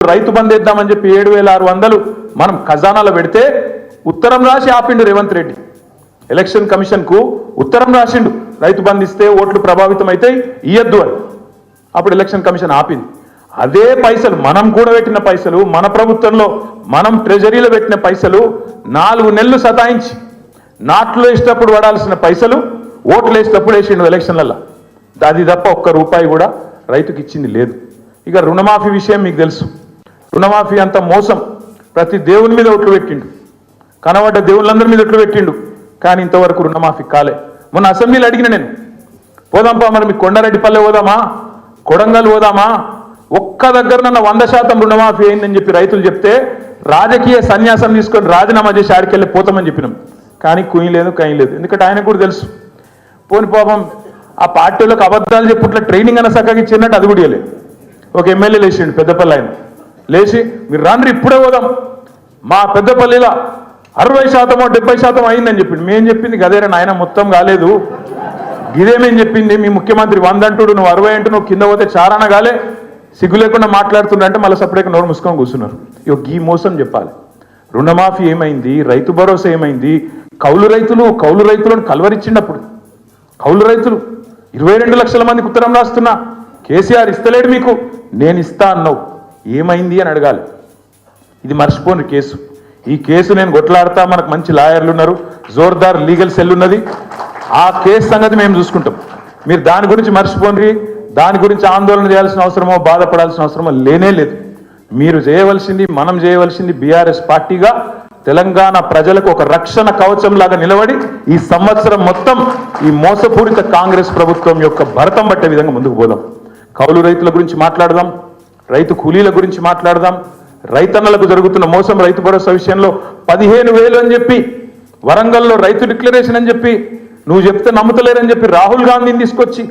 రైతు బంధు ఇద్దామని చెప్పి 7,600 మనం ఖజానాలో పెడితే ఉత్తరం రాసి ఆపిండు రేవంత్ రెడ్డి. ఎలక్షన్ కమిషన్ కు ఉత్తరం రాసిండు, రైతు బంధు ఇస్తే ఓట్లు ప్రభావితం అయితే ఇయ్యద్దు అని. అప్పుడు ఎలక్షన్ కమిషన్ ఆపింది. అదే పైసలు మనం కూడా పెట్టిన పైసలు, మన ప్రభుత్వంలో మనం ట్రెజరీలో పెట్టిన పైసలు 4 నెలలు సతాయించి నాట్లు వేసేటప్పుడు పడాల్సిన పైసలు ఓట్లు వేసేటప్పుడు వేసిండు ఎలక్షన్లలో. అది తప్ప ఒక్క రూపాయి కూడా రైతుకి ఇచ్చింది లేదు. ఇక రుణమాఫీ విషయం మీకు తెలుసు. రుణమాఫీ అంత మోసం. ప్రతి దేవుని మీద ఒట్లు పెట్టిండు, కనబడ్డ దేవుళ్ళందరి మీద ఒట్లు పెట్టిండు, కానీ ఇంతవరకు రుణమాఫీ కాలే. మొన్న అసెంబ్లీలో అడిగిన నేను, పోదాంపా మరి మీకు కొండారెడ్డిపల్లె పోదామా, కొడంగల్ పోదామా, ఒక్క దగ్గర నన్న 100% రుణమాఫీ అయిందని చెప్పి రైతులు చెప్తే రాజకీయ సన్యాసం తీసుకొని రాజీనామా చేసి ఆడికెళ్ళి పోతామని చెప్పినాం. కానీ కుయ్యలేదు కయ్యలేదు. ఎందుకంటే ఆయనకు కూడా తెలుసు, పోని పాపం ఆ పార్టీలకు అబద్ధాలు చెప్పుట్ల ట్రైనింగ్ అన్న చక్కగా ఇచ్చినట్టు అది కూడా ఇవ్వలేదు. ఒక ఎమ్మెల్యే లేచిండు పెద్దపల్లి, ఆయన లేచి మీరు రాండ్రి ఇప్పుడే పోదాం, మా పెద్దపల్లిలో 60% 70% అయిందని చెప్పిండు. మేము చెప్పింది గదేరా నాయన, మొత్తం కాలేదు, గిదేమేం చెప్పింది మీ ముఖ్యమంత్రి 100 అంటుడు, నువ్వు 60 అంటూ నువ్వు కింద పోతే చారాన కాలే, సిగ్గు లేకుండా మాట్లాడుతుండంటే మళ్ళీ సపరేట్గా నోరు మూసుకొని కూర్చున్నారు. ఇక ఈ మోసం చెప్పాలి. రుణమాఫీ ఏమైంది, రైతు భరోసా ఏమైంది, కౌలు రైతులను కలవరిచ్చిండప్పుడు. కౌలు రైతులు 22 లక్షల మందికి ఉత్తరం రాస్తున్నా, కేసీఆర్ ఇస్తలేడు మీకు, నేను ఇస్తా అన్నావు, ఏమైంది అని అడగాలి. ఇది మర్చిపోని కేసు. ఈ కేసు నేను కొట్లాడతా, మనకు మంచి లాయర్లు ఉన్నారు, జోర్దార్ లీగల్ సెల్ ఉన్నది. ఆ కేసు సంగతి మేము చూసుకుంటాం. మీరు దాని గురించి మర్చిపోండి, దాని గురించి ఆందోళన చేయాల్సిన అవసరమో బాధపడాల్సిన అవసరమో లేనే లేదు. మీరు చేయవలసింది, మనం చేయవలసింది బీఆర్ఎస్ పార్టీగా తెలంగాణ ప్రజలకు ఒక రక్షణ కవచం లాగా నిలబడి ఈ సంవత్సరం మొత్తం ఈ మోసపూరిత కాంగ్రెస్ ప్రభుత్వం యొక్క భరతం పట్టే విధంగా ముందుకు పోదాం. కౌలు రైతుల గురించి మాట్లాడదాం, రైతు కూలీల గురించి మాట్లాడదాం, రైతన్నలకు జరుగుతున్న మోసం, రైతు భరోసా విషయంలో 15,000 అని చెప్పి వరంగల్లో రైతు డిక్లరేషన్ అని చెప్పి నువ్వు చెప్తే నమ్ముతలేరని చెప్పి రాహుల్ గాంధీని తీసుకొచ్చి